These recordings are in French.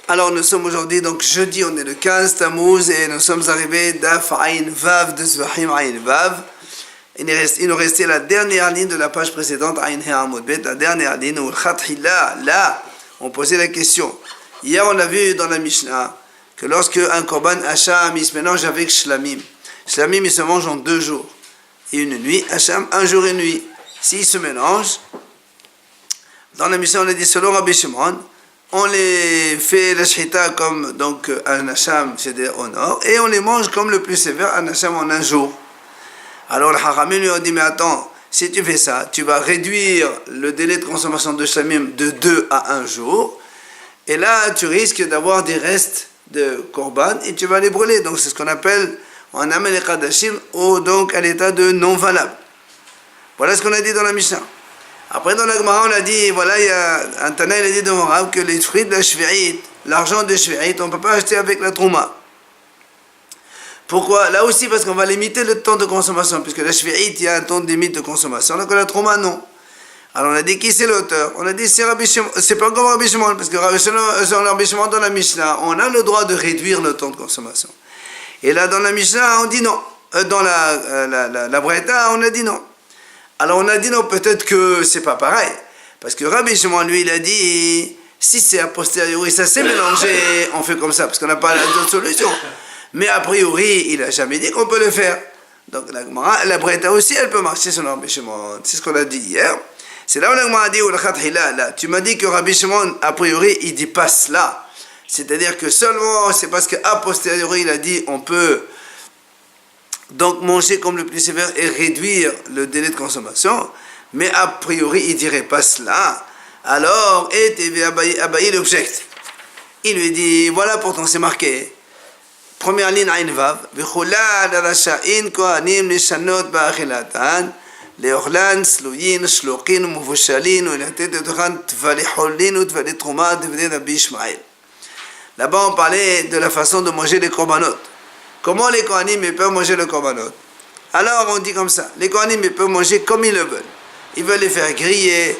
Alors nous sommes aujourd'hui, donc jeudi, on est le 15 Tammuz et nous sommes arrivés d'Af Ayin Vav de Zvahim Ayin Vav. Il nous restait la dernière ligne de la page précédente, Ayin He Amud Bet, la dernière ligne où là, on posait la question. Hier, on a vu dans la Mishnah que lorsque un Korban Hacham, il se mélange avec Shlamim. Shlamim, il se mange en 2 jours et une nuit. Hacham, 1 jour et une nuit. S'ils se mélangent, dans la Mishnah, on a dit selon Rabbi Shimon, on les fait la shchita comme donc un hacham, c'est-à-dire au nord, et on les mange comme le plus sévère, un hacham en 1 jour. Alors le Haramim lui a dit, mais attends, si tu fais ça, tu vas réduire le délai de consommation de shlamim de 2 à 1 jour, et là tu risques d'avoir des restes de korban, et tu vas les brûler. Donc c'est ce qu'on appelle en amel et kadashim, ou donc à l'état de non valable. Voilà ce qu'on a dit dans la Mishnah. Après, dans la Gemara, on a dit, voilà, il y a un Tana, il a dit dans mon rab que les fruits de la shvi'it, l'argent de shvi'it, on ne peut pas acheter avec la trouma. Pourquoi? Là aussi, parce qu'on va limiter le temps de consommation, puisque la shvi'it, il y a un temps de limite de consommation, alors que la trouma, non. Alors on a dit, qui c'est l'auteur? On a dit, c'est Rabbi Shimon, c'est pas comme Rabbi Shimon, parce que Rabbi Shimon, dans la Mishnah, on a le droit de réduire le temps de consommation. Et là, dans la Mishnah, on dit non. Dans la Breta, on a dit non. Alors on a dit non, peut-être que c'est pas pareil. Parce que Rabbi Shimon, lui, il a dit, si c'est a posteriori, ça s'est mélangé, on fait comme ça, parce qu'on n'a pas d'autre solution. Mais a priori, il n'a jamais dit qu'on peut le faire. Donc la Breta aussi, elle peut marcher sur Rabbi Shimon. C'est ce qu'on a dit hier. C'est là où la Gemara a dit, là, tu m'as dit que Rabbi Shimon, a priori, il dit pas cela. C'est-à-dire que seulement, c'est parce qu'à posteriori, il a dit, on peut donc manger comme le plus sévère et réduire le délai de consommation, mais a priori il ne dirait pas cela. Alors, Abaye l'objecte. Il lui dit, voilà pourtant c'est marqué. Première ligne, Ain Vav. V'chulad rasha'in kohanim nishanot ba'achilatan, le'ochlan, sluyin, shlokin, muvushalin, u'latet etochan tvalicholin, u'tvalitruma, devenait Rabbi Ishmael. Là-bas, on parlait de la façon de manger les korbanot. Comment les Kohanim peuvent manger le korbanot? Alors on dit comme ça, les Kohanim peuvent manger comme ils le veulent. Ils veulent les faire griller,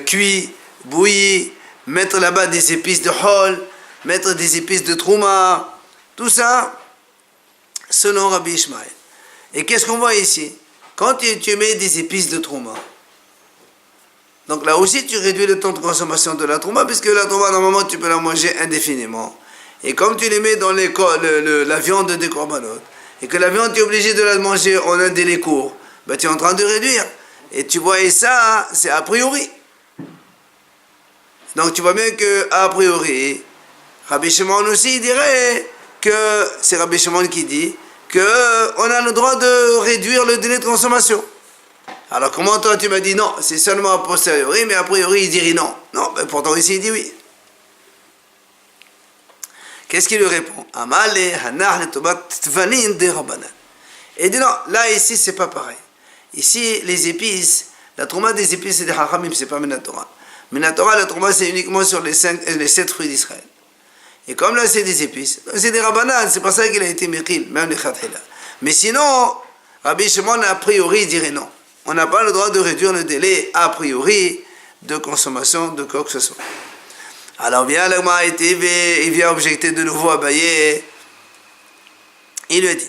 cuire, bouillir, mettre là-bas des épices de hol, mettre des épices de trouma, tout ça selon Rabbi Ishmael. Et qu'est-ce qu'on voit ici? Quand tu mets des épices de trouma, donc là aussi tu réduis le temps de consommation de la trouma, puisque la trouma normalement tu peux la manger indéfiniment. Et comme tu les mets dans la viande des korbanot, et que la viande tu es obligé de la manger en un délai court, ben tu es en train de réduire. Et tu vois, et ça, c'est a priori. Donc tu vois bien que a priori, Rabbi Shimon aussi dirait que, c'est Rabbi Shimon qui dit, qu'on a le droit de réduire le délai de consommation. Alors comment toi tu m'as dit non, c'est seulement a posteriori, mais a priori il dirait non. Non, ben pourtant ici il dit oui. Qu'est-ce qu'il lui répond? Et il dit non, là ici c'est pas pareil. Ici les épices, la trouma des épices c'est des hachamim, c'est pas Minatora. Minatora, la trouma c'est uniquement sur les 7 fruits d'Israël. Et comme là c'est des épices, c'est des rabbanan, c'est pas ça qu'il a été mechil, même les khatila. Mais sinon, Rabbi Shimon a priori dirait non. On n'a pas le droit de réduire le délai a priori de consommation de quoi que ce soit. Alors vient l'Agma et il vient objecter de nouveau à Abaye. Il lui dit,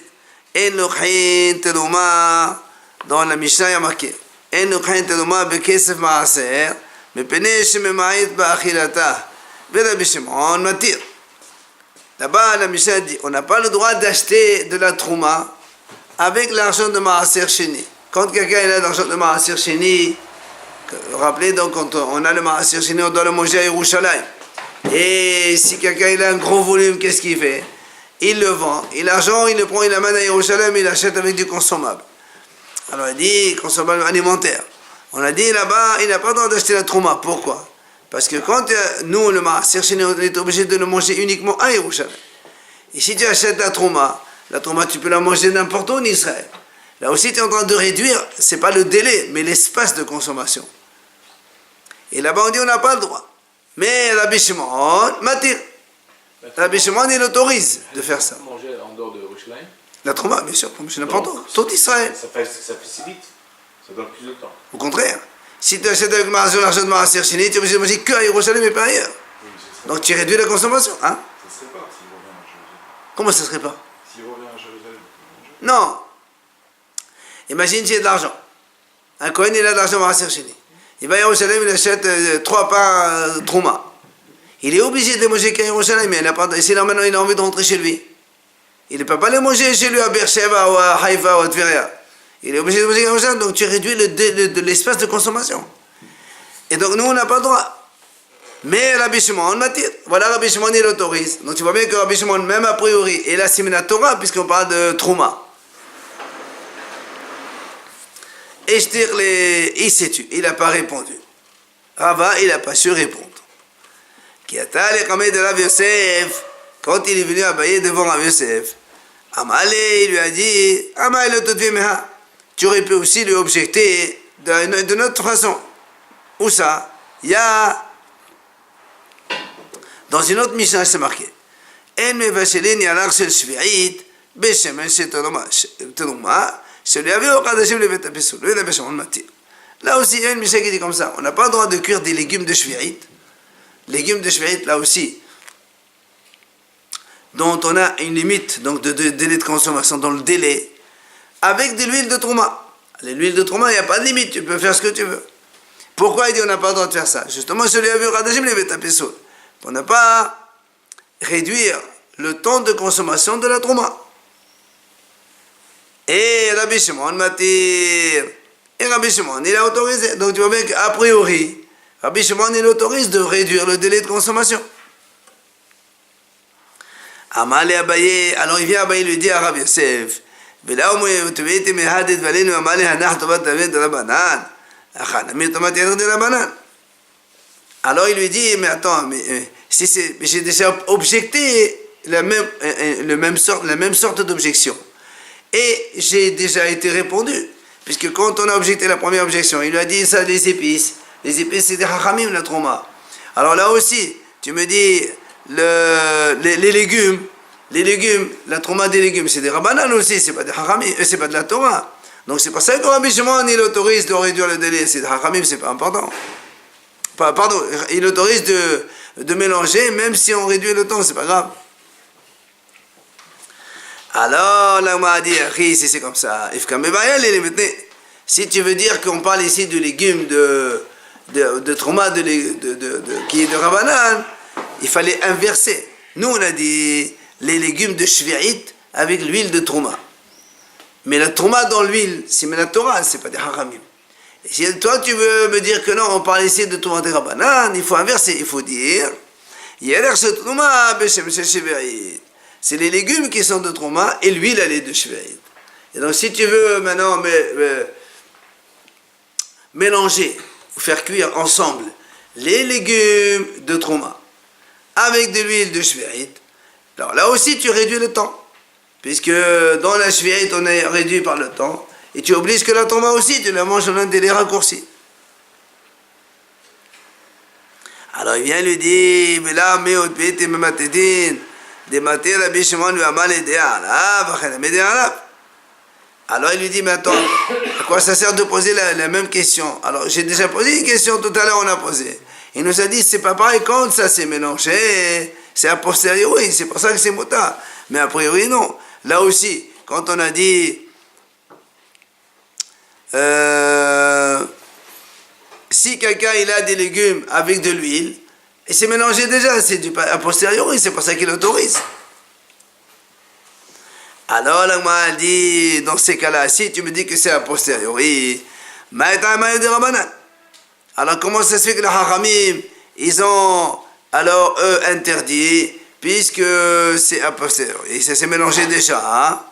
Enokhin teluma, dans la Mishnah il y a marqué, Enokhin teluma bekesef maaser, mepene shememait ba'achilata, Rabbi Shimon matir. Là-bas la Mishnah dit, on n'a pas le droit d'acheter de la trouma avec l'argent de maaser sheni. Quand quelqu'un a l'argent de maaser sheni, vous vous rappelez donc quand on a le maaser sheni, on doit le manger à Yerushalayim. Et si quelqu'un a un gros volume, qu'est-ce qu'il fait? Il le vend, et l'argent il le prend, il l'amène à Yerushalayim, il l'achète avec du consommable. Alors il dit consommable alimentaire. On a dit là-bas, il n'a pas le droit d'acheter la trouma. Pourquoi? Parce que quand nous, le maaser sheni, on est obligé de le manger uniquement à Yerushalayim. Et si tu achètes la trouma tu peux la manger n'importe où en Israël. Là aussi tu es en train de réduire, c'est pas le délai, mais l'espace de consommation. Et là-bas on dit on n'a pas le droit. Mais Rabbi Shimon m'attire. Rabbi Shimon il autorise de faire ça. Manger en dehors de Yerushalayim? La trouma, bien sûr, manger n'importe où. Tout Israël. Ça facilite. Ça donne plus de temps. Au contraire. Si tu achètes avec l'argent de Maaser Sheni, tu es obligé de manger que à Yerushalayim et pas ailleurs. Oui, Donc tu réduis la consommation. Hein? Ça serait pas s'il revient à Jérusalem. Comment ça serait pas? S'il revient à Jérusalem, Non. Imagine tu as de l'argent. Un Cohen, il a de l'argent à chercher. Il va à Jérusalem, il achète 3 pains Trouma. Il est obligé de manger qu'à Jérusalem, mais si là maintenant il a envie de rentrer chez lui, il ne peut pas les manger chez lui à Beersheba ou à Haïfa ou à Tveria. Il est obligé de manger qu'à Jérusalem, donc tu réduis l'espace de consommation. Et donc nous, on n'a pas le droit. Mais Rabbi Shimon, on m'attire. Voilà, Rabbi Shimon, il autorise. Donc tu vois bien que Rabbi Shimon, même a priori, il assimile la Torah, puisqu'on parle de Trouma. Et je tire il s'est tué, il n'a pas répondu. Rava, il n'a pas su répondre. Qui a talé comme de Rav Yosef, quand il est venu abayer devant Rav Yosef, Amalé, il lui a dit, Amalé, tu aurais pu aussi lui objecter de notre façon. Où ça? Il y a, dans une autre mission, c'est marqué, En me vachelin yalach shel shvi'it, beshemen shel teruma, celui avait au Kadashim le Betapesoul, le Betapesoul, on m'attire. Là aussi, il y a une mission qui dit comme ça, on n'a pas le droit de cuire des légumes de shvi'it. Légumes de shvi'it, là aussi, dont on a une limite donc de délai de consommation dans le délai, avec de l'huile de trouma. L'huile de trouma, il n'y a pas de limite, tu peux faire ce que tu veux. Pourquoi il dit on n'a pas le droit de faire ça? Justement, celui avait au Kadashim le Betapesoul, pour ne pas réduire le temps de consommation de la trouma. Et Rabbi Shimon m'attire. Et Rabbi Shimon, il a autorisé. Donc tu vois bien qu'a priori, Rabbi Shimon, il autorise de réduire le délai de consommation. Amalé Abaye, alors il vient Abaye lui dit à Rabbi Yosef, alors il lui dit, mais attends, j'ai déjà objecté la même sorte d'objection. Et j'ai déjà été répondu, puisque quand on a objecté la première objection, il lui a dit ça, les épices c'est des hachamim, la trauma. Alors là aussi, tu me dis, les légumes, la trauma des légumes, c'est des rabbanan aussi, c'est pas des hachamim, c'est pas de la Torah. Donc c'est pour ça que Rabbi Shimon, il autorise de réduire le délai, c'est des hachamim, c'est pas important. Pardon, il autorise de mélanger, même si on réduit le temps, c'est pas grave. Alors, là, on m'a dit, si c'est comme ça, si tu veux dire qu'on parle ici de légumes de trauma qui est de Rabbanan, il fallait inverser. Nous, on a dit les légumes de shvi'it avec l'huile de trauma. Mais la trauma dans l'huile, c'est la Torah, c'est pas des haramim. Et si toi, tu veux me dire que non, on parle ici de trauma de Rabbanan, il faut inverser, il faut dire, c'est les légumes qui sont de trauma et l'huile, elle est de shvi'it. Et donc, si tu veux maintenant mélanger ou faire cuire ensemble les légumes de trauma avec de l'huile de shvi'it, alors là aussi, tu réduis le temps. Puisque dans la shvi'it, on est réduit par le temps. Et tu obliges que la trauma aussi, tu la manges en un délai raccourci. Alors, il vient lui dire, mais là, alors il lui dit, mais attends, à quoi ça sert de poser la même question? Alors j'ai déjà posé une question tout à l'heure, on a posé. Il nous a dit, c'est pas pareil quand ça s'est mélangé, c'est a posteriori, c'est pour ça que c'est mota. Mais a priori non. Là aussi, quand on a dit, si quelqu'un il a des légumes avec de l'huile, et c'est mélangé déjà, c'est a posteriori, c'est pour ça qu'il autorise. Alors, là, moi, elle dit, dans ces cas-là, si tu me dis que c'est a posteriori, alors comment ça se fait que les hachamim, ils ont, alors, eux, interdit, puisque c'est a posteriori, ça s'est mélangé déjà, hein?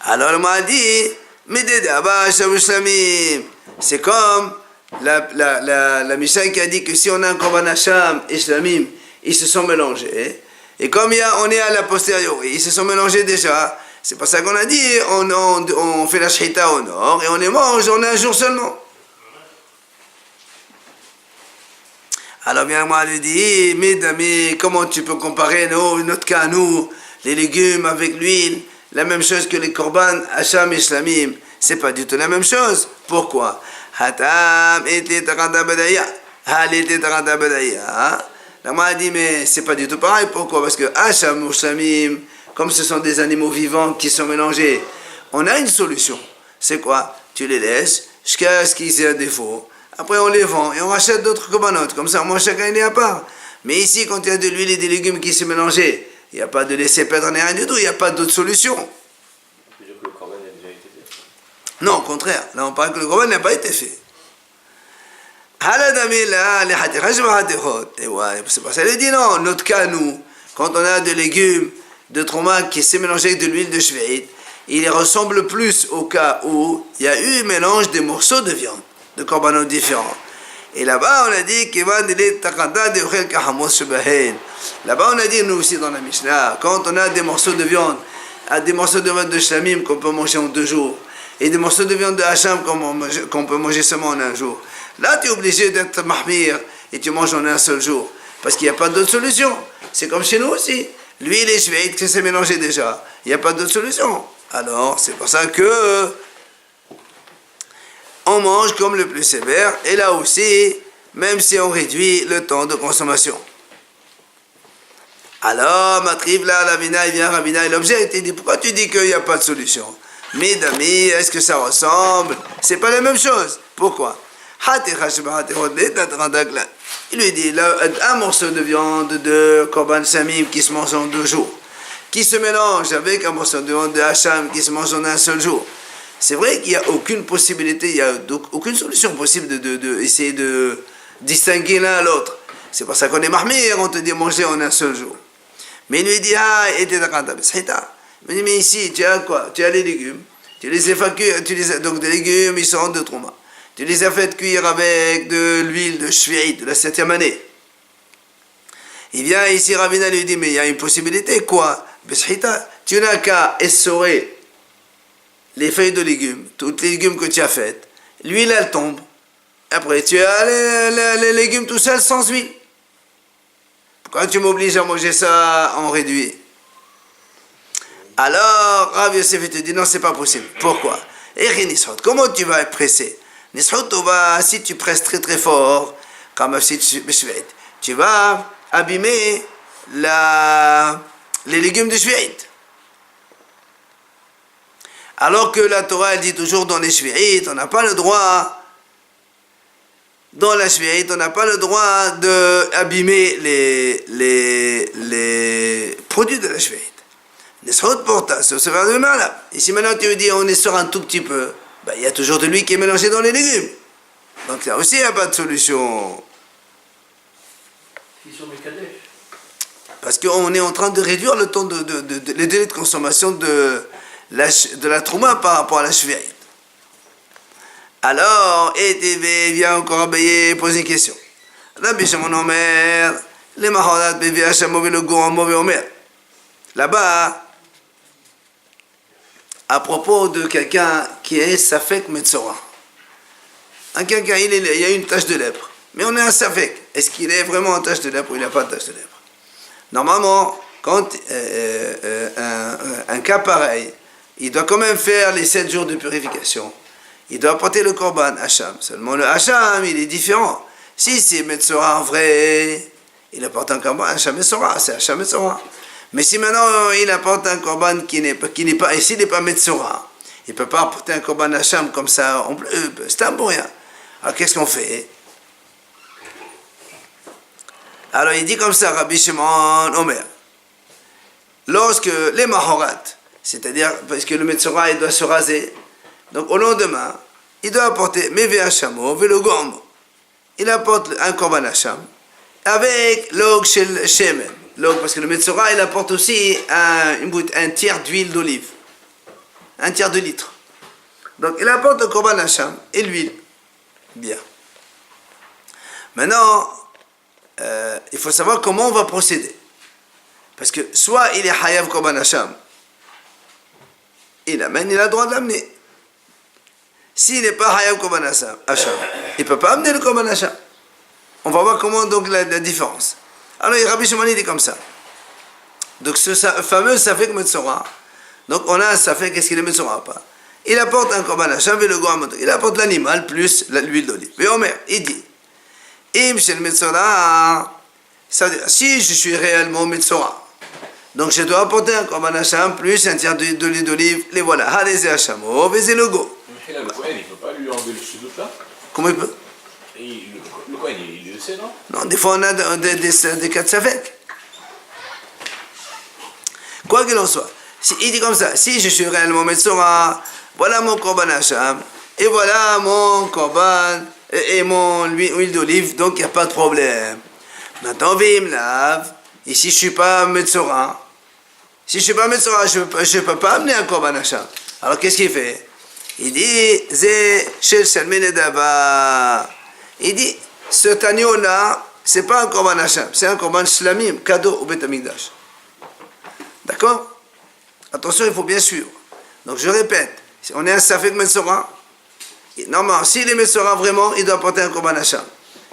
Alors, elle m'a dit, c'est comme la Mishnah qui a dit que si on a un korban hacham et shlamim, ils se sont mélangés. Et comme on est à la posteriori, ils se sont mélangés déjà. C'est pour ça qu'on a dit, on fait la shrita au nord et on les mange en un jour seulement. Alors bien moi, elle lui dit, mais comment tu peux comparer notre cas à nous, les légumes avec l'huile, la même chose que les korban, hacham et shlamim? C'est pas du tout la même chose. Pourquoi? Allez, t'es en train de la m'a dit, mais c'est pas du tout pareil. Pourquoi? Parce que Hacham ou Shamim, comme ce sont des animaux vivants qui sont mélangés, on a une solution. C'est quoi? Tu les laisses jusqu'à ce qu'ils aient un défaut. Après, on les vend et on rachète d'autres corbanotes. Comme ça, moi, chacun il est à part. Mais ici, quand il y a de l'huile et des légumes qui se mélangent, il n'y a pas de laisser perdre ni rien du tout. Il n'y a pas d'autre solution. Tu veux dire que le corban a déjà été fait? Non, au contraire. Là, on parle que le corban n'a pas été fait. C'est pour ça qu'il dit non. Notre cas, nous, quand on a des légumes de trauma qui s'est mélangé avec de l'huile de shvéit, il ressemble plus au cas où il y a eu un mélange des morceaux de viande, de corbanotes différents. Et là-bas, on a dit là-bas, on a dit, nous aussi dans la Mishnah, quand on a des morceaux de viande, des morceaux de viande de shlamim qu'on peut manger en 2 jours, et des morceaux de viande de hacham qu'on peut manger seulement en 1 jour, là, tu es obligé d'être mahmir et tu manges en 1 seul jour, parce qu'il n'y a pas d'autre solution. C'est comme chez nous aussi. L'huile et shvéit qui s'est mélangé déjà, il n'y a pas d'autre solution. Alors, c'est pour ça que on mange comme le plus sévère, et là aussi, même si on réduit le temps de consommation. Alors, Matriv là, Ravina, il vient, Ravina, il objecte, il dit, pourquoi tu dis qu'il n'y a pas de solution? Mes amis, est-ce que ça ressemble? C'est pas la même chose. Pourquoi? Il lui dit, un morceau de viande de Korban Samim qui se mange en 2 jours, qui se mélange avec un morceau de viande de Hacham qui se mange en 1 seul jour. C'est vrai qu'il n'y a aucune possibilité, il n'y a aucune solution possible essayer de distinguer l'un à l'autre. C'est pour ça qu'on est marmire, on te dit manger en 1 seul jour. Mais il lui dit, il me dit, mais ici, tu as quoi? Tu as les légumes, tu les as fait cuire, donc des légumes, ils sont de trauma. Tu les as fait cuire avec de l'huile de shvéit de la 7e année. Il vient ici, Ravina lui dit, mais il y a une possibilité, quoi? Tu n'as qu'à essorer les feuilles de légumes, tous les légumes que tu as faites, l'huile elle tombe, après tu as les légumes tout seuls sans huile. Pourquoi tu m'obliges à manger ça en réduit? Alors Rav Yosef te dit non, c'est pas possible. Pourquoi? Comment tu vas être pressé? Si tu presses très très fort, comme tu vas abîmer les légumes de shvéit. Alors que la Torah, elle dit toujours dans les shvéit, on n'a pas le droit, dans la shvéit, on n'a pas le droit d'abîmer les produits de la shvéit. Nesrot porta, c'est ce verre de mal. Et si maintenant tu me dis on est sur un tout petit peu, il y a toujours de l'huile qui est mélangée dans les légumes. Donc là aussi, il n'y a pas de solution. Ils sont mécaniques. Parce qu'on est en train de réduire le temps les délais de consommation de la trouma par rapport à la shvéit. Alors, ETV vient encore poser une question. Rabbi Shimon Omer, les mahorat bevi Hashamo le gourmand Omer. Là-bas, à propos de quelqu'un qui est Safek Metzora. Quelqu'un, il y a une tache de lèpre. Mais on est un Safek. Est-ce qu'il est vraiment en tache de lèpre ou il n'a pas de tache de lèpre? Normalement, quand un cas pareil, il doit quand même faire les 7 jours de purification. Il doit apporter le korban Hacham. Seulement le Hacham, il est différent. Si c'est Metzora en vrai, il apporte un korban Hacham Metzora, c'est Hacham Metzora. Mais si maintenant il apporte un korban qui n'est pas, et s'il n'est pas Metzora, il ne peut pas apporter un korban Hacham comme ça, c'est un bon rien. Alors qu'est-ce qu'on fait? Alors il dit comme ça, Rabbi Shimon Omer. Lorsque les mahorat, c'est-à-dire parce que le Metzora il doit se raser, donc au lendemain, il doit apporter Meve Hachamo, Velo Gormo. Il apporte un korban Hacham avec l'og shel shemen. L'og, parce que le Metzora il apporte aussi un tiers d'huile d'olive, un tiers de litre. Donc il apporte le korban Hacham et l'huile. Bien. Maintenant, il faut savoir comment on va procéder. Parce que soit il est Hayav Korban Hacham, il amène, il a le droit de l'amener. S'il n'est pas Hayav Korban Hacham, il ne peut pas amener le Korban Hacham. On va voir comment donc la différence. Alors Rabbi Shimon dit comme ça. Donc ce fameux Safek Metzora, donc on a un Safek, est-ce qu'il est Metzora ou pas? Il apporte un Korban Hacham et le Gohamot. Il apporte l'animal plus l'huile d'olive. Mais Omer, il dit, Im shel Metzora, ça veut dire, si je suis réellement Metzora, donc je dois apporter un Korban Hashem plus un tiers de l'huile d'olive, les voilà. Hadeze Hashamo, vezé le go. Mais là, le Cohen, il ne peut pas lui enlever ce doute-là. Comment il peut? Le Cohen, il le sait, non? Non, des fois on a des cas de Savek. Quoi qu'il en soit, il dit comme ça, si je suis réellement Metzora, voilà mon Korban Hashem, et voilà mon Korban, et mon huile d'olive, donc il n'y a pas de problème. Maintenant, Vim lave, et si je ne suis pas Metzora, je ne peux pas amener un Korban Hashem. Alors qu'est-ce qu'il fait? Il dit, Zé Shel Shalmene Dava. Il dit, ce agneau-là, ce n'est pas un Korban Hashem, c'est un Korban Shlamim, cadeau au Beth Amikdash. D'accord? Attention, il faut bien suivre. Donc je répète, on est un Safek Metzora. Normalement, s'il est Metzora vraiment, il doit apporter un Korban Hashem.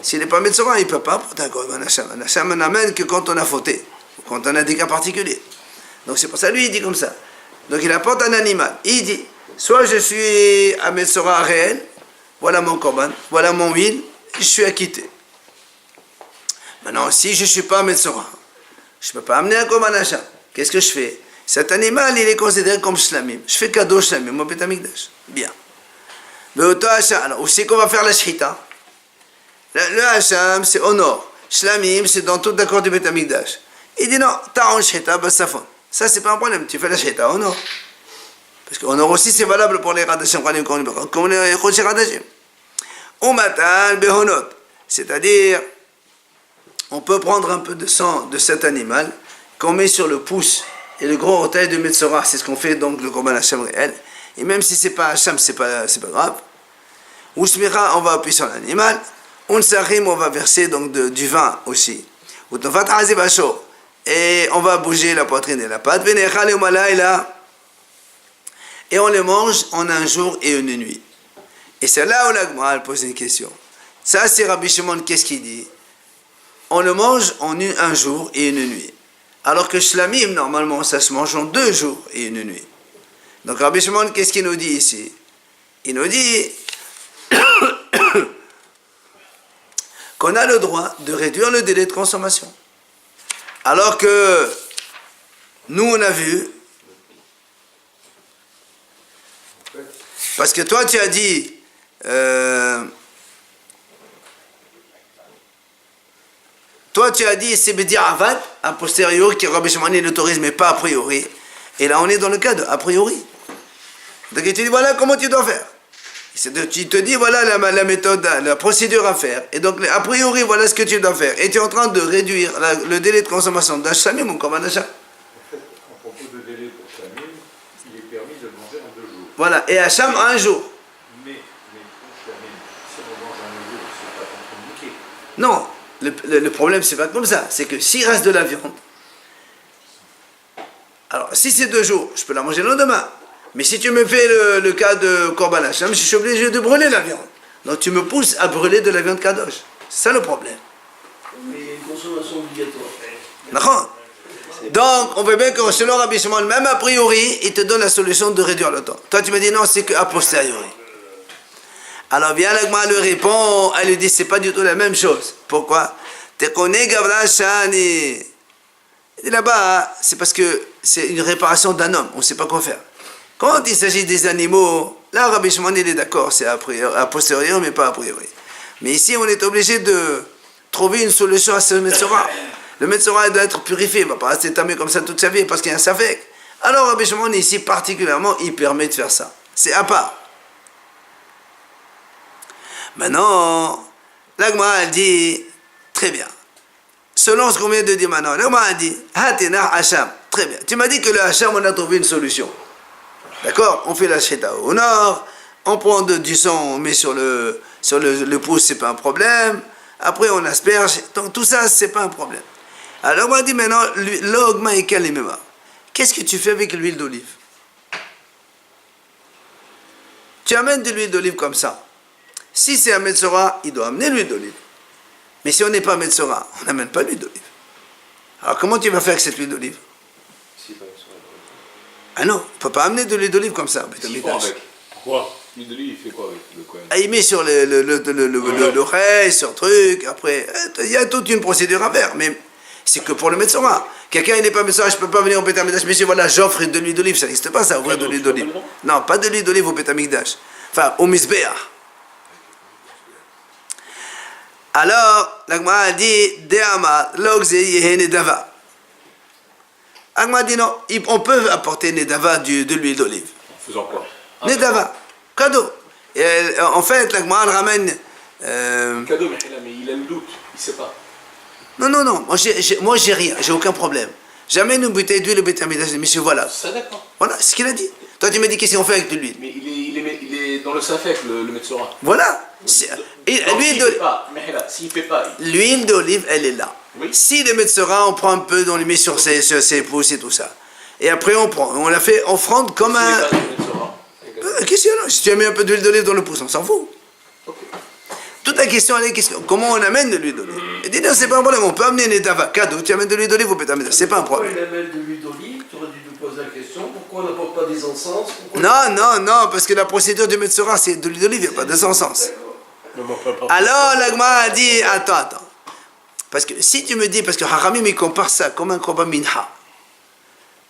S'il n'est pas Metzora, il ne peut pas apporter un Korban Hashem. Un Hashem n'amène que quand on a fauté, ou quand on a des cas particuliers. Donc c'est pour ça, lui, il dit comme ça. Donc il apporte un animal. Il dit, soit je suis à Metzora réel, voilà mon Korban, voilà mon huile, je suis acquitté. Maintenant, si je ne suis pas Metzora, je ne peux pas amener un Korban Hashem. Qu'est-ce que je fais? Cet animal, il est considéré comme Shlamim. Je fais cadeau Shlamim, mon Beth Amikdash. Bien. Alors, où c'est qu'on va faire la Shchita? Le Hacham, c'est au nord. Shlamim, c'est dans tout l'accord du Beth Amikdash. Il dit non, t'as un Shchita, Bassafon. Ça, c'est pas un problème. Tu fais la Shchita au nord. Parce qu'au nord aussi, c'est valable pour les Radashim, comme les Chodshim Radashim. Ou Matan, Behonot. C'est-à-dire, on peut prendre un peu de sang de cet animal qu'on met sur le pouce et le gros orteil de Metzora. C'est ce qu'on fait donc le Korban Hashem réel. Et même si c'est pas Hashem, c'est pas grave. Ou Smira, on va appuyer sur l'animal. On Sarim, on va verser donc du vin aussi. Ou Tofat Hazibasho. Et on va bouger la poitrine et la patte. Et on les mange en un jour et une nuit. Et c'est là où la Gemara pose une question. Ça, c'est Rabbi Shimon, qu'est-ce qu'il dit? On le mange en un jour et une nuit. Alors que Shlamim, normalement, ça se mange en 2 jours et une nuit. Donc Rabbi Shimon, qu'est-ce qu'il nous dit ici? Il nous dit qu'on a le droit de réduire le délai de consommation. Alors que nous, on a vu, parce que toi, tu as dit, c'est Bédir Avad, a posteriori, que Rabbi Shimon l'autorise, mais pas a priori. Et là, on est dans le cas de a priori. Donc, il te dit, voilà comment tu dois faire. Il te dit, voilà la méthode, la procédure à faire. Et donc, a priori, voilà ce que tu dois faire. Et tu es en train de réduire le délai de consommation d'un Shlamim ou comme un achat. En fait, à propos de délai pour Shlamim, il est permis de le manger en 2 jours. Voilà, et Hacham un jour. Mais pour Shlamim, si on mange en 1 jour, c'est pas contre-indiqué. Non, le problème, c'est pas comme ça. C'est que s'il reste de la viande, alors si c'est 2 jours, je peux la manger le lendemain. Mais si tu me fais le cas de Korban Hashem, je suis obligé de brûler la viande. Donc tu me pousses à brûler de la viande Kadosh. C'est ça le problème. Mais il y a une consommation obligatoire. D'accord? Donc, on veut bien que selon Rabbi Shimon, même a priori, il te donne la solution de réduire le temps. Toi, tu me dis non, c'est qu'à posteriori. Alors, bien l'Agma lui répond, elle lui dit, c'est pas du tout la même chose. Pourquoi? Te connais Gavra Shani. Et là-bas, c'est parce que c'est une réparation d'un homme, on ne sait pas quoi faire. Quand il s'agit des animaux, là, Rabbi Shimon, il est d'accord, c'est a posteriori, mais pas a priori. Mais ici, on est obligé de trouver une solution à ce Metzora. Le Metzora doit être purifié, il ne va pas rester tamé comme ça toute sa vie parce qu'il y a un Safek. Alors, Rabbi Shimon, ici, particulièrement, il permet de faire ça. C'est à part. Maintenant, l'Agma, elle dit, très bien. Selon ce qu'on vient de dire maintenant, l'Agma a dit, Hatena Hacham. Très bien. Tu m'as dit que le Hacham, on a trouvé une solution. D'accord? On fait la Sheta au nord, on prend du sang, on met sur le pouce, c'est pas un problème. Après, on asperge. Donc, tout ça, c'est pas un problème. Alors, on m'a dit maintenant, l'ogma et kalimema. Qu'est-ce que tu fais avec l'huile d'olive? Tu amènes de l'huile d'olive comme ça. Si c'est un Metzora, il doit amener l'huile d'olive. Mais si on n'est pas Metzora, on n'amène pas l'huile d'olive. Alors, comment tu vas faire avec cette huile d'olive? Si, pas sur la Ah non, on ne peut pas amener de l'huile d'olive comme ça. S'ils font avec. Quoi? L'huile d'olive, il fait quoi avec le Kohen? Il met sur l'oreille, sur le truc, après, il y a toute une procédure à faire, mais c'est que pour le Metzora. Quelqu'un, il n'est pas Metzora, je ne peux pas venir au Beth Amikdash, monsieur, voilà, j'offre de l'huile d'olive, ça n'existe pas, ça, ouvrir de l'huile d'olive. Non, pas de l'huile d'olive au Beth Amikdash. Enfin, au Mizbeach. Alors, l'Agma a dit, De'ama, l'ogze yehe nedava. L'Agma a dit non, on peut apporter nedava de l'huile d'olive. En faisant quoi? Nedava, cadeau. Et, en fait, l'Agma ramène. Cadeau, mais il a le doute, il ne sait pas. Non, moi j'ai rien, j'ai aucun problème. Jamais une bouteille d'huile au Beth Amikdash, monsieur, voilà. Ça dépend. Voilà, c'est ce qu'il a dit. Toi, tu m'as dit qu'est-ce qu'on fait avec de l'huile. Mais il est dans le Safek, le Metzora. Voilà. S'il fait pas. L'huile d'olive, elle est là. Oui. Si le Metzora, on prend un peu, on les met sur ses pouces et tout ça. Et après, on la fait offrande comme un. Qu'est-ce qu'il y a là? Si tu as mis un peu d'huile d'olive dans le pouce, on s'en fout. Okay. Toute la question, elle est comment on amène de l'huile d'olive. Et dis non, c'est pas un problème, on peut amener un étava, cadeau, tu amènes de l'huile d'olive au pétamida, c'est pas un problème. Pourquoi il amène de l'huile d'olive? Tu aurais dû nous poser la question. Pourquoi on n'apporte pas des encens? Non, parce que la procédure du Metzora, c'est de l'huile d'olive, il n'y a pas de encens. Alors, l'Agma a dit, attends. Parce que si tu me dis, parce que Haramim, il compare ça comme un korban minha.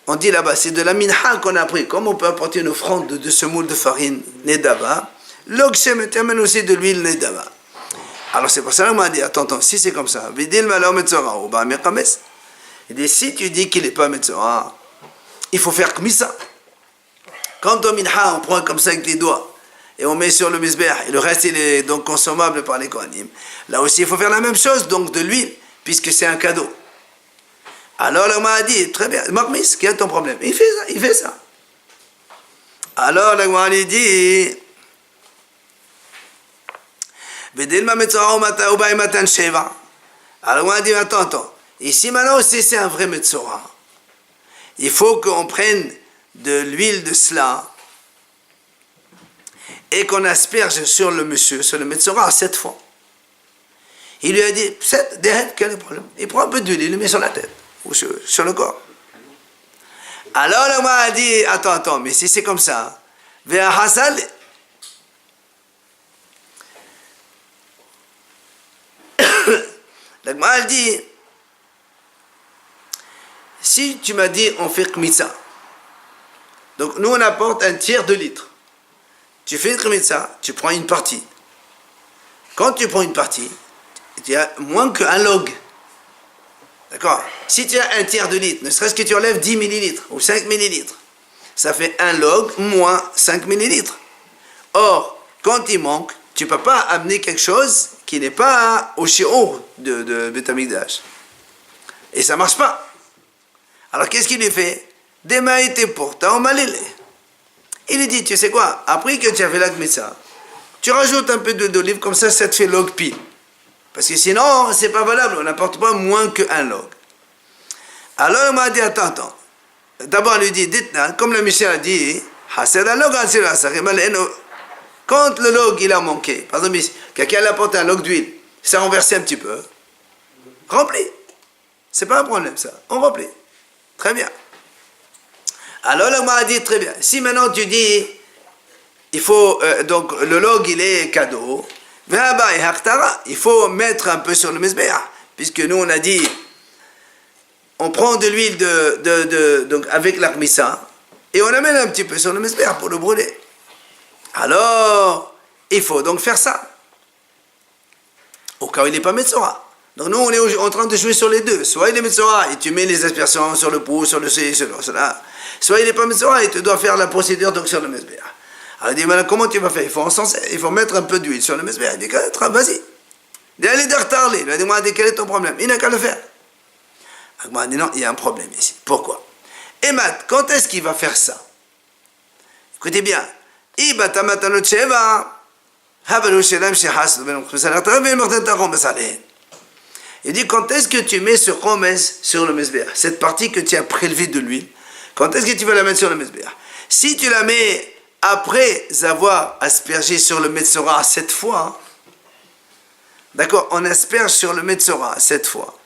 On dit là-bas, c'est de la minha qu'on a pris. Comme on peut apporter une offrande de semoule de farine, nedava, l'ogshem amène aussi de l'huile nedava. Alors c'est pour ça qu'on m'a dit, attends, si c'est comme ça, vidil malao metzora, ou ba mekames. Il dit, si tu dis qu'il n'est pas metzora, il faut faire comme ça. Quand au minha, on prend comme ça avec les doigts, et on met sur le misbeach, et le reste il est donc consommable par les kohanim. Là aussi, il faut faire la même chose, donc de l'huile, puisque c'est un cadeau. Alors l'homme a dit, très bien, Marmis, quel est ton problème? Il fait ça. Alors l'homme a dit, alors on a dit, attends. Ici maintenant aussi c'est un vrai Metzora. Il faut qu'on prenne de l'huile de cela et qu'on asperge sur le monsieur, sur le Metzora 7 fois. Il lui a dit, quel est le problème? Il prend un peu d'huile, il le met sur la tête ou sur le corps. Alors l'homme a dit, attends, mais si c'est comme ça, vers Hassal. La Gemara dit, si tu m'as dit on fait kmitza, donc nous on apporte un tiers de litre. Tu fais une kmitza, tu prends une partie. Quand tu prends une partie, tu as moins qu'un log. D'accord? Si tu as un tiers de litre, ne serait-ce que tu enlèves 10 millilitres ou 5 millilitres, ça fait un log moins 5 millilitres. Or, quand il manque, tu ne peux pas amener quelque chose qui n'est pas au shiur de Beth Amikdash. Et ça ne marche pas. Alors qu'est-ce qu'il lui fait? Demain était pour ta malélé. Il lui dit, tu sais quoi? Après que tu as fait la kmitza, tu rajoutes un peu d'olive, comme ça te fait log pile. Parce que sinon, c'est pas valable, on n'apporte pas moins qu'un log. Alors il m'a dit, attends. D'abord, il lui dit, dites-moi, comme le Michel a dit, quand le log il a manqué, par exemple, quelqu'un apporte un log d'huile, ça a renversé un petit peu, rempli. C'est pas un problème ça, on remplit. Très bien. Alors il m'a dit, très bien, si maintenant tu dis, il faut, donc le log il est cadeau, il faut mettre un peu sur le misbeach, puisque nous on a dit, on prend de l'huile donc avec la kmissa, et on amène un petit peu sur le misbeach pour le brûler. Alors, il faut donc faire ça. Au cas où il n'est pas Metzora. Donc nous, on est en train de jouer sur les deux. Soit il est Metzora et tu mets les aspersions sur le pouce, sur le ci, sur cela. Soit il n'est pas Metzora et tu dois faire la procédure donc sur le Mesbéach. Alors il dit, maintenant comment tu vas faire? Il faut mettre un peu d'huile sur le Mesbéach. Il dit, vas-y. Il a dit, moi, quel est ton problème? Il n'a qu'à le faire. Il m'a dit, non, il y a un problème ici. Pourquoi? Et Matt, quand est-ce qu'il va faire ça? Écoutez bien. Il dit, quand est-ce que tu mets ce romes sur le mesbéach, cette partie que tu as prélevée de l'huile, quand est-ce que tu vas la mettre sur le mesbéach? Si tu la mets après avoir aspergé sur le metzora 7 fois, d'accord, on asperge sur le metzora 7 fois,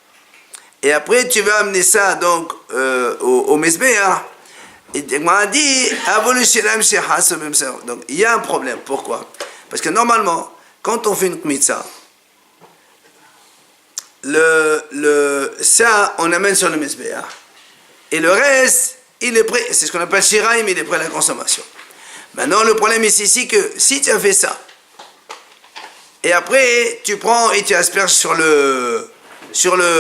et après tu vas amener ça donc au mesbéach, Et Gemara dit, donc il y a un problème. Pourquoi? Parce que normalement, quand on fait une kmitza, ça, on amène sur le Mizbeach. Et le reste, il est prêt. C'est ce qu'on appelle shiraim, il est prêt à la consommation. Maintenant, le problème ici, c'est que si tu as fait ça, et après, tu prends et tu asperges sur le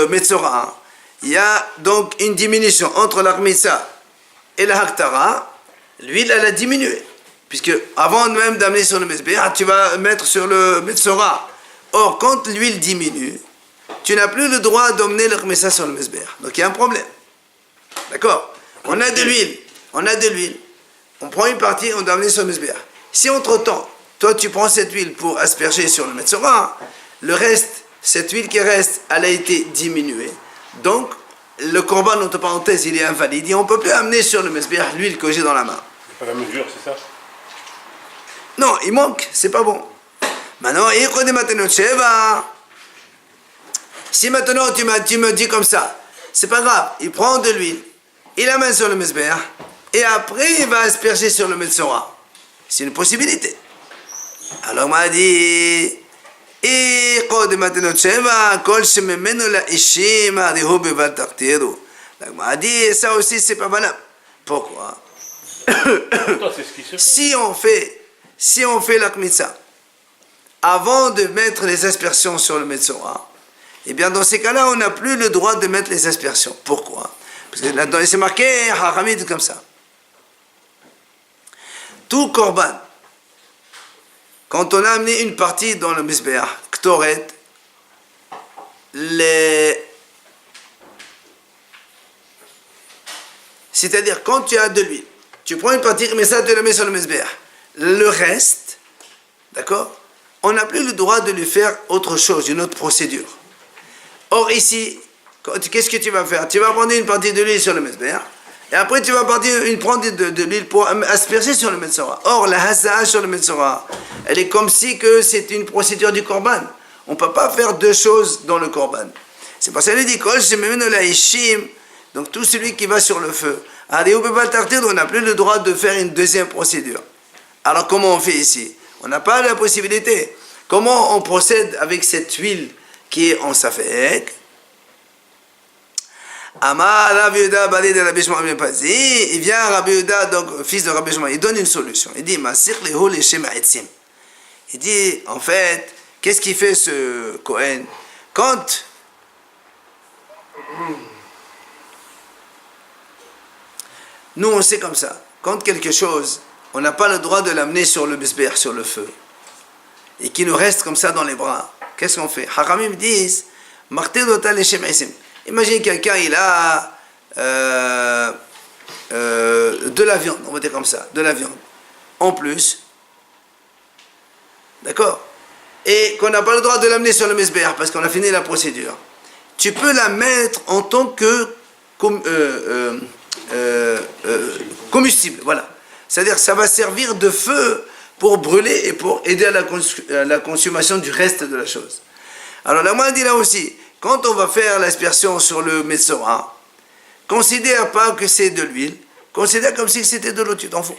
Metzora, il y a donc une diminution entre la kmitza et la haktara. L'huile, elle a diminué. Puisque avant même d'amener sur le Mizbeach, tu vas mettre sur le Metzora. Or, quand l'huile diminue, tu n'as plus le droit d'emmener le kmitza sur le Mizbeach. Donc il y a un problème. D'accord? On a de l'huile. On prend une partie, on doit amener sur le Mizbeach. Si entre-temps, toi tu prends cette huile pour asperger sur le Metzora, le reste, cette huile qui reste, elle a été diminuée. Donc, le korban, entre parenthèses, il est invalide. Et on ne peut plus amener sur le Mizbeach l'huile que j'ai dans la main. C'est pas la mesure, c'est ça? Non, il manque, c'est pas bon. Maintenant, si maintenant tu me dis comme ça, c'est pas grave, il prend de l'huile, il amène sur le Mizbeach, et après il va asperger sur le Metzora. C'est une possibilité. Alors, on m'a dit, ça aussi c'est pas valable. Pourquoi? Si on fait la kmitza avant de mettre les aspersions sur le Metzora, eh bien dans ces cas-là, on n'a plus le droit de mettre les aspersions. Pourquoi? Parce que là-dedans, c'est marqué Haramid comme ça. Tout korban, quand on a amené une partie dans le Mizbeach, Ktoret, c'est-à-dire quand tu as de l'huile, tu prends une partie, mais ça tu le mets sur le Mizbeach. Le reste, d'accord, on n'a plus le droit de lui faire autre chose, une autre procédure. Or ici, qu'est-ce que tu vas faire? Tu vas prendre une partie de l'huile sur le Mizbeach, et après tu vas prendre de l'huile pour asperger sur le Metzora. Or la haza'a sur le Metzora, elle est comme si que c'est une procédure du korban. On ne peut pas faire deux choses dans le korban. C'est pour ça qu'il dit Kol shememenu la'ishim, donc tout celui qui va sur le feu. On n'a plus le droit de faire une deuxième procédure. Alors comment on fait ici? On n'a pas la possibilité. Comment on procède avec cette huile qui est en safek? Amar Rabbi Yehuda Bali de Rabbi Shimon ben Pazi, il vient Rabbi Yehuda, donc fils de Rabbi Shimon, il donne une solution. Il dit Masir lehu leshem ha'etzim. Il dit en fait, qu'est-ce qu'il fait ce Kohen? Quand nous on sait comme ça, quand quelque chose, on n'a pas le droit de l'amener sur le Mizbeach, sur le feu, et qui nous reste comme ça dans les bras, qu'est-ce qu'on fait? Haramim disent Marté dota leshem ha'etzim. Imagine quelqu'un, il a de la viande, on va dire comme ça, de la viande, en plus, d'accord, et qu'on n'a pas le droit de l'amener sur le Mizbeach parce qu'on a fini la procédure. Tu peux la mettre en tant que combustible, voilà. C'est-à-dire ça va servir de feu pour brûler et pour aider à la consommation du reste de la chose. Alors la moine dit là aussi, quand on va faire l'aspersion sur le Metzora, considère pas que c'est de l'huile, considère comme si c'était de l'eau, tu t'en fous.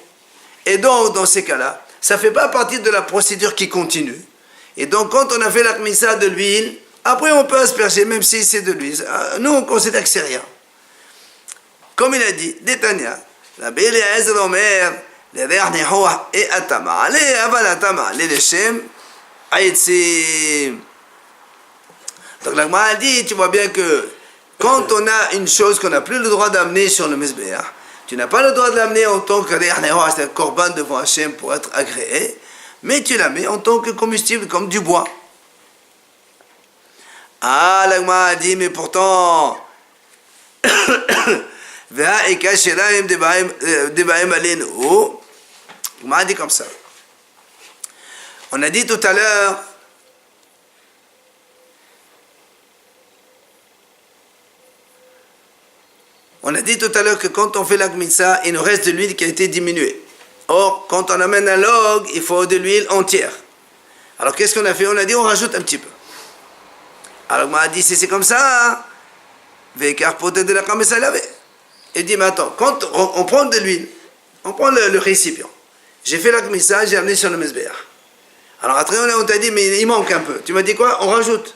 Et donc, dans ces cas-là, ça ne fait pas partie de la procédure qui continue. Et donc, quand on a fait la kmitza de l'huile, après on peut asperger, même si c'est de l'huile. Nous, on considère que c'est rien. Comme il a dit, Détania, la Belle Ezer Omer, les Re'ach et Atama, allez, aval Atama, les Leshem, Aïtsim. Donc la Gemara dit, tu vois bien que quand on a une chose qu'on n'a plus le droit d'amener sur le Mizbeach, tu n'as pas le droit de l'amener en tant que c'est un korban devant Hachem pour être agréé, mais tu la mets en tant que combustible, comme du bois. Ah, la Gemara dit, mais pourtant, la Gemara dit comme ça. On a dit tout à l'heure, que quand on fait la kmitza, il nous reste de l'huile qui a été diminuée. Or, quand on amène un log, il faut de l'huile entière. Alors, qu'est-ce qu'on a fait? On a dit, on rajoute un petit peu. Alors, on m'a dit, si c'est comme ça, et Il dit, mais attends, quand on prend de l'huile, on prend le récipient. J'ai fait la kmissa, j'ai amené sur le mesbéach. Alors après, on t'a dit, mais il manque un peu. Tu m'as dit quoi? On rajoute.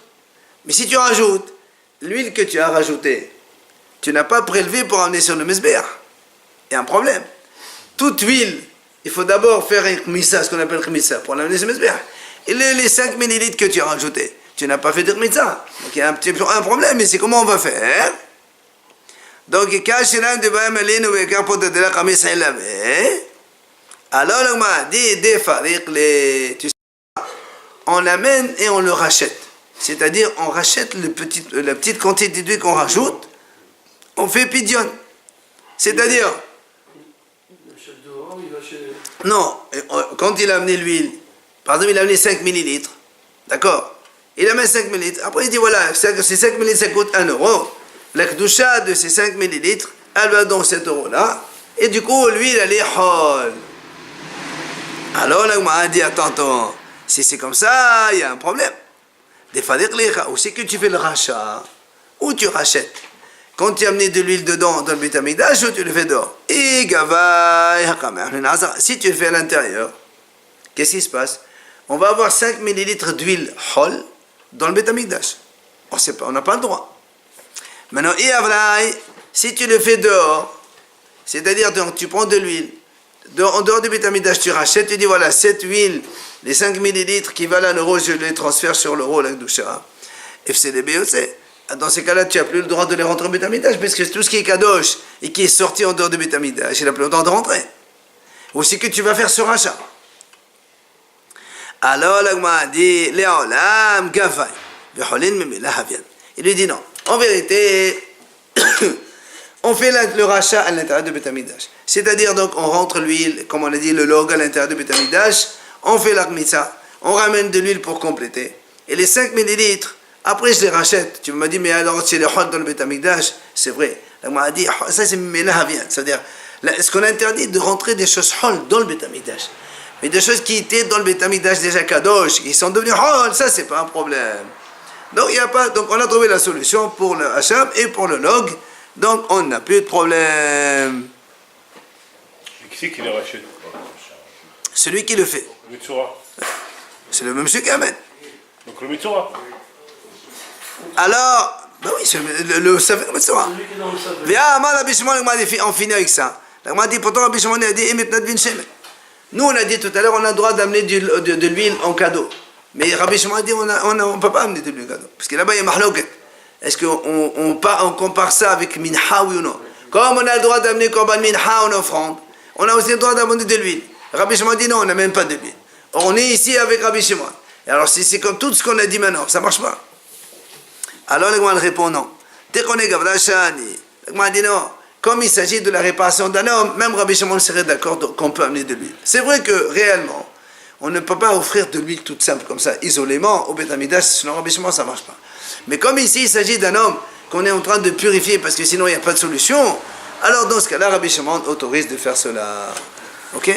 Mais si tu rajoutes, l'huile que tu as rajoutée, tu n'as pas prélevé pour amener sur le mesbéach. Il y a un problème. Toute huile, il faut d'abord faire un kmissa, ce qu'on appelle kmissa, pour l'amener sur le mesbéach. Et les 5 millilitres que tu as rajoutés, tu n'as pas fait de kmissa. Donc il y a un problème, mais c'est comment on va faire? Donc, alors, on l'amène et on le rachète. C'est-à-dire, on rachète la petite quantité d'huile qu'on rajoute, on fait pidion. C'est-à-dire, non, quand il a amené l'huile, par exemple, il a amené 5 millilitres, d'accord? Il amène 5 millilitres, après il dit voilà, ces 5 millilitres ça coûte 1 euro. La kdusha de ces 5 millilitres, elle va dans cet euro-là, et du coup, l'huile, elle est hol. Alors, là, on m'a dit, attends, si c'est comme ça, il y a un problème. Des fois, ou c'est que tu fais le rachat, ou tu rachètes. Quand tu as amené de l'huile dedans, dans le Beit Hamikdash, ou tu le fais dehors. Et si tu le fais à l'intérieur, qu'est-ce qui se passe? On va avoir 5 millilitres d'huile hol dans le Beit Hamikdash. On n'a pas le droit. Maintenant, si tu le fais dehors, c'est-à-dire donc tu prends de l'huile, en dehors du Beit Hamikdash, tu rachètes, tu dis voilà, cette huile, les 5 millilitres qui valent 1 euro, je les transfère sur l'euro, la Kdusha. FCDBOC. Dans ces cas-là, tu n'as plus le droit de les rentrer au Beit Hamikdash, parce que tout ce qui est Kadosh et qui est sorti en dehors du Beit Hamikdash, il n'a plus le droit de rentrer. Aussi que tu vas faire ce rachat. Alors, l'Agma dit, Léolam, Gavai, Veholin, Memela, Havian. Il lui dit non. En vérité, on fait le rachat à l'intérieur du Beit Hamikdash. C'est-à-dire, donc, on rentre l'huile, comme on a dit, le log à l'intérieur du Beit Hamikdash, on fait la kmitza, on ramène de l'huile pour compléter. Et les 5 millilitres, après je les rachète. Tu m'as dit, mais alors c'est le hol dans le Beit Hamikdash, c'est vrai. On m'a dit, ça c'est Melahavien. C'est-à-dire, ce qu'on interdit de rentrer des choses hol dans le Beit Hamikdash. Mais des choses qui étaient dans le Beit Hamikdash déjà kadosh, qui sont devenues hol, ça c'est pas un problème. Donc, il y a pas, donc on a trouvé la solution pour le hacham et pour le log. Donc on n'a plus de problème. Et qui c'est qui les rachète? Celui qui le fait. Le Mitsura. C'est le même monsieur qui amène. Donc le Mitsura. Alors, ben oui, c'est le Saver Mitsura. Viens, moi, Rabbi Shimon, on finit avec ça. On m'a dit, pourtant, Rabbi Shimon a dit, nous, on a dit tout à l'heure, on a le droit d'amener de l'huile en cadeau. Mais Rabbi Shimon a dit, on ne peut pas amener de l'huile en cadeau. Parce que là-bas, il y a mahlouket. Est-ce qu'on compare ça avec minha, oui ou non? Comme on a le droit d'amener korban minha en offrande, on a aussi le droit d'amener de l'huile. Rabbi Shimon dit non, on n'a même pas de l'huile. On est ici avec Rabbi Shimon. Et alors, si c'est comme tout ce qu'on a dit maintenant, ça ne marche pas. Alors, le Gouan répond non. Dès qu'on est Gavdashani, le Gouan dit non. Comme il s'agit de la réparation d'un homme, même Rabbi Shimon serait d'accord qu'on peut amener de l'huile. C'est vrai que réellement, on ne peut pas offrir de l'huile toute simple comme ça, isolément, au Beit Hamikdash, sinon Rabbi Shimon, ça ne marche pas. Mais comme ici, il s'agit d'un homme qu'on est en train de purifier parce que sinon il n'y a pas de solution, alors dans ce cas-là, Rabbi Shimon autorise de faire cela. Ok?